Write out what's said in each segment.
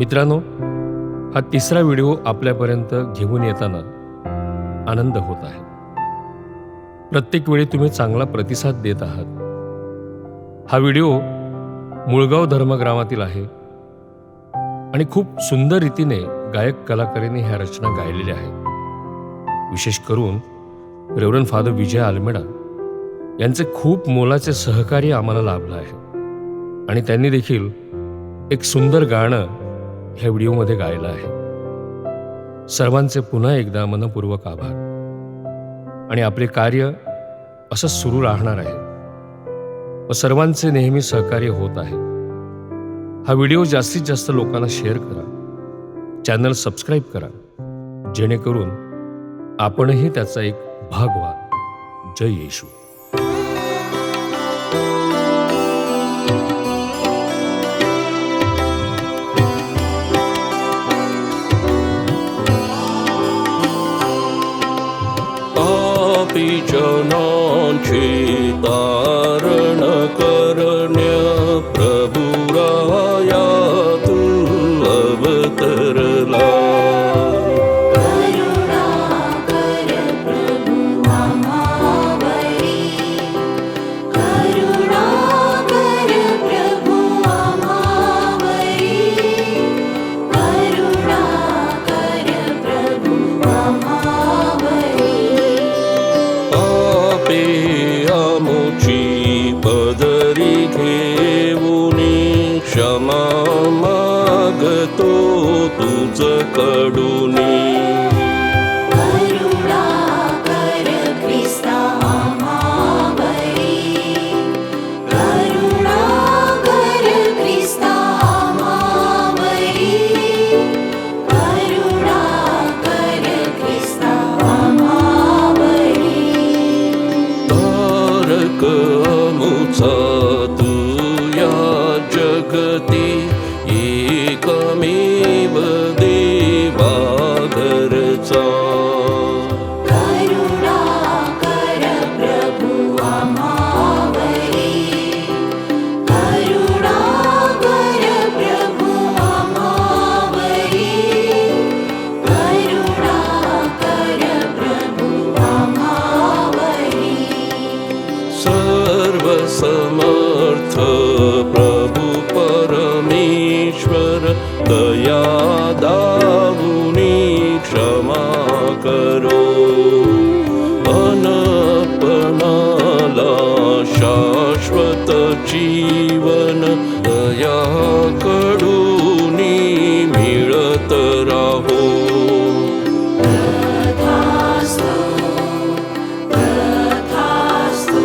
मित्रांनो, हा तिसरा व्हिडिओ आपल्यापर्यंत घेऊन येताना आनंद होत आहे. प्रत्येक वेळी तुम्ही चांगला प्रतिसाद देत आहात. हा व्हिडिओ मुळगाव धर्मग्रामातील आहे आणि खूप सुंदर रीतीने गायक कलाकारांनी ह्या रचना गायलेल्या आहेत. विशेष करून रेव्हरंड फादर विजय आल्मेडा यांचे खूप मोलाचे सहकार्य आम्हाला लाभलं आहे आणि त्यांनी देखील एक सुंदर गाणं ह्या व्हिडिओमध्ये गायलं आहे. सर्वांचे पुन्हा एकदा मनपूर्वक आभार. आणि आपले कार्य असं सुरू राहणार आहे व सर्वांचे नेहमी सहकार्य होत आहे. हा व्हिडिओ जास्तीत जास्त लोकांना शेअर करा, चॅनल सबस्क्राईब करा, जेणेकरून आपणही त्याचा एक भाग व्हा. जय येशू. जनांची तारण करण्या प्रभुराया तू अवतरला. करुणा कर प्रभु आम्हावरी, करुणा कर प्रभु आम्हावरी, करुणा कर प्रभु आम्हावरी. आमुची पदरी घेऊनी क्षमा मागतो तुझ कडूनी. करुणा कर ख्रिस्ता आम्हावरी, करुणा कर ख्रिस्ता आम्हावरी, करुणा कर ख्रिस्ता आम्हावरी. तारक अमुचा तू या जगती एकमेव देवा घरचा. करुणा कर प्रभु आम्हावरी, करुणा कर प्रभु आम्हावरी, करुणा कर प्रभु आम्हावरी. सर्वसमर्थ प्रभु परमेश्वर दया दाऊनी क्षमा करो. अनपणाला शाश्वत जीवन दया कडूनी मिळत राहो. तथास्तु, तथास्तु.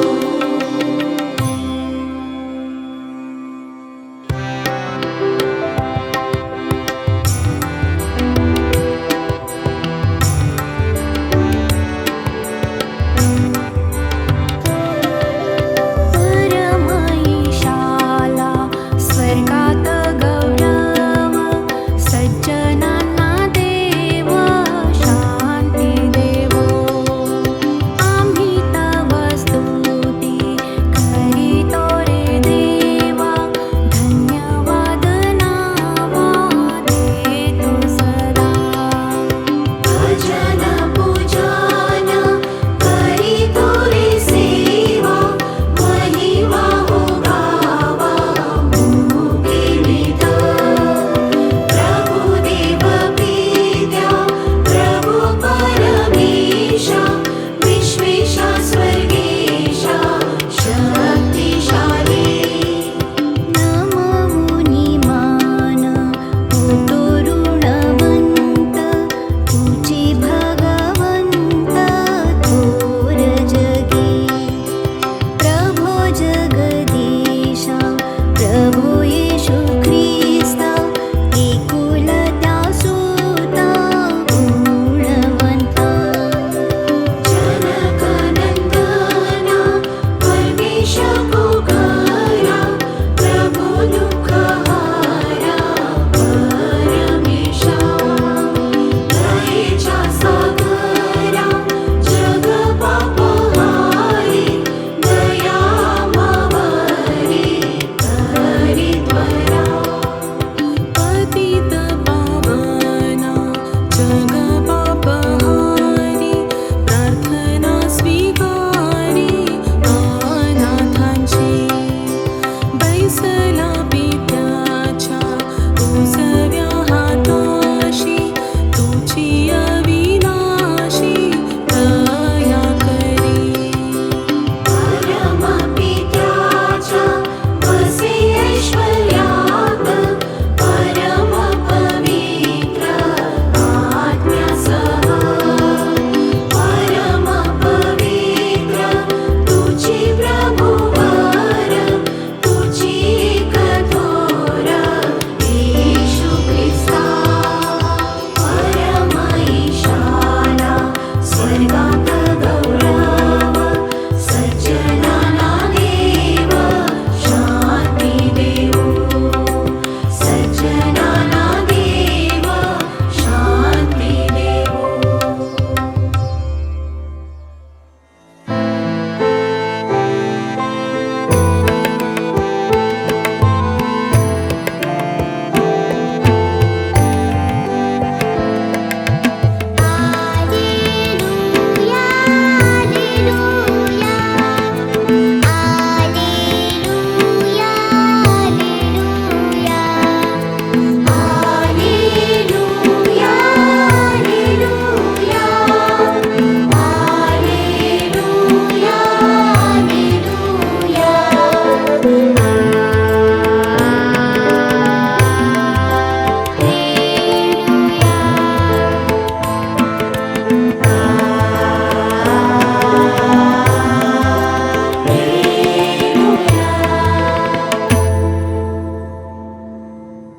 परमैशाला स्वर्गात गौरव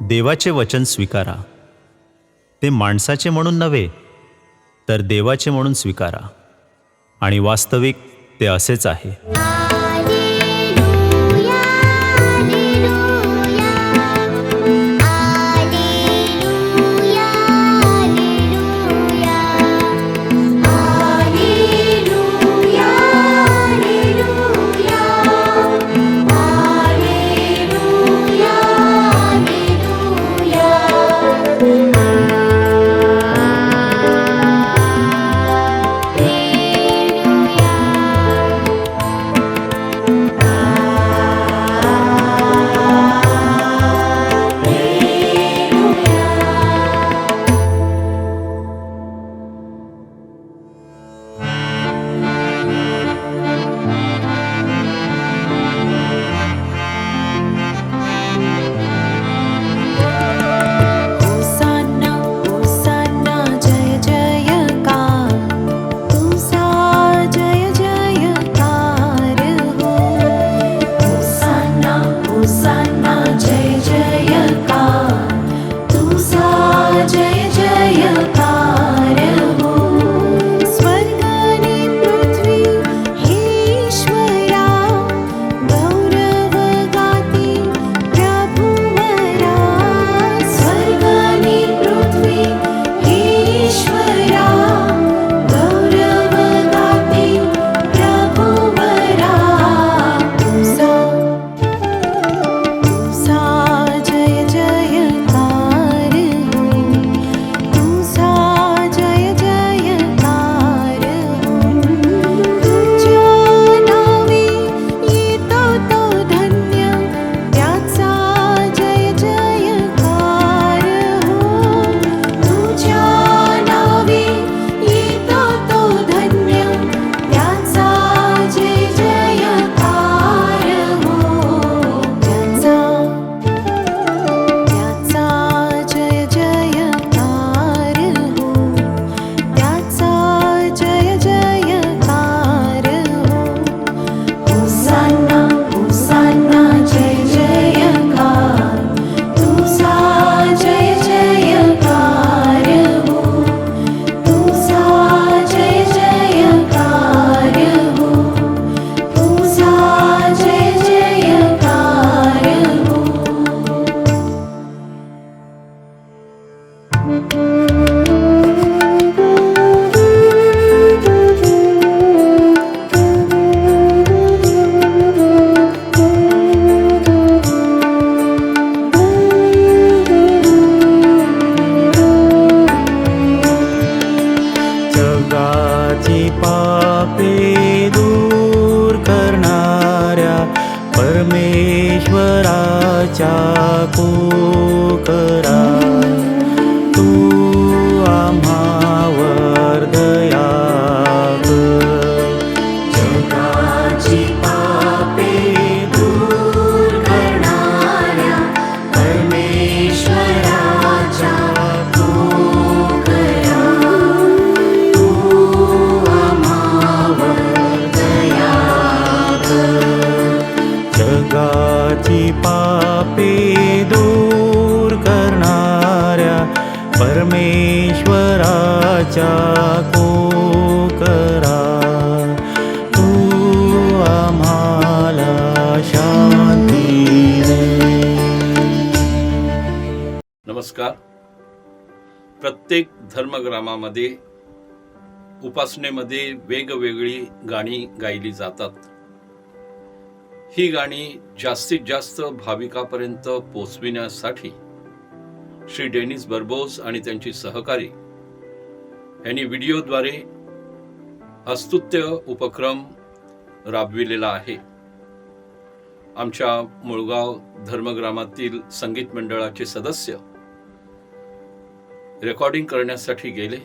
देवाचे वचन स्वीकारा. ते माणसाचे म्हणून नव्हे, तर देवाचे म्हणून स्वीकारा. आणि वास्तविक ते असेच आहे. होसाना होसाना जय जयकार तुझा जय जयकार हो. होसाना होसाना जय जयकार तुझा जय जयकार हो. स्वर्ग आणि पृथ्वी हे ईश्वरा गौरव गाती प्रभुवरा. स्वर्ग आणि पृथ्वी हे ईश्वरा गौरव गाती प्रभुवरा. तुझा तुझा जय जयकार हो. तुझा जय जयकार हो. तुझ्या नावे येतो तो धन्य त्याचा जय जयकार हो. तुझ्या नावे येतो तो धन्य त्याचा जय जयकार हो. त्याचा जय जयकार हो. त्याचा जय जयकार हो. होसाना होसाना जय जयकार तुझा जय जयकार हो. तुझा जय जयकार हो. तुझा जय जयकार हो. जगाची पापे दूर करणाऱ्या परमेश्वराच्या कोकरा. तू आम्हावर दया कर. जगाची पापे दूर करणाऱ्या परमेश्वराच्या कोकरा. तू आम्हावर दया कर. जगाची पापे दूर करणाऱ्या परमेश्वराच्या कोकरा. तू आम्हाला शांती दे. नमस्कार. प्रत्येक धर्मग्रामामध्ये उपासनेमध्ये वेगवेगळी गाणी गायली जातात. ही गाणी जास्तीत जास्त भाविकापर्यंत पोचविण्यासाठी श्री डेनिस बर्बोस आणि त्यांची सहकारी यांनी व्हिडिओद्वारे अस्तुत्य उपक्रम राबविलेला आहे. आमच्या मुळगाव धर्मग्रामातील संगीत मंडळाचे सदस्य रेकॉर्डिंग करण्यासाठी गेले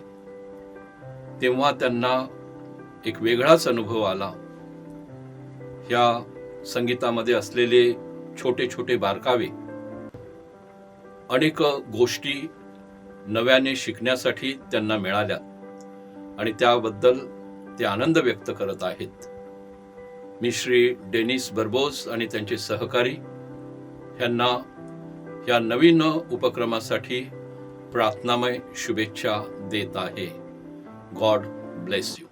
तेव्हा त्यांना एक वेगळाच अनुभव आला. या संगीतामध्ये असलेले छोटे छोटे बारकावे, अनेक गोष्टी नव्याने शिकण्यासाठी त्यांना मिळाल्या आणि त्याबद्दल ते आनंद व्यक्त करत आहेत. मी श्री डेनिस बर्बोस आणि त्यांचे सहकारी यांना या नवीन उपक्रमासाठी प्रार्थनामय शुभेच्छा देत आहे. God bless you.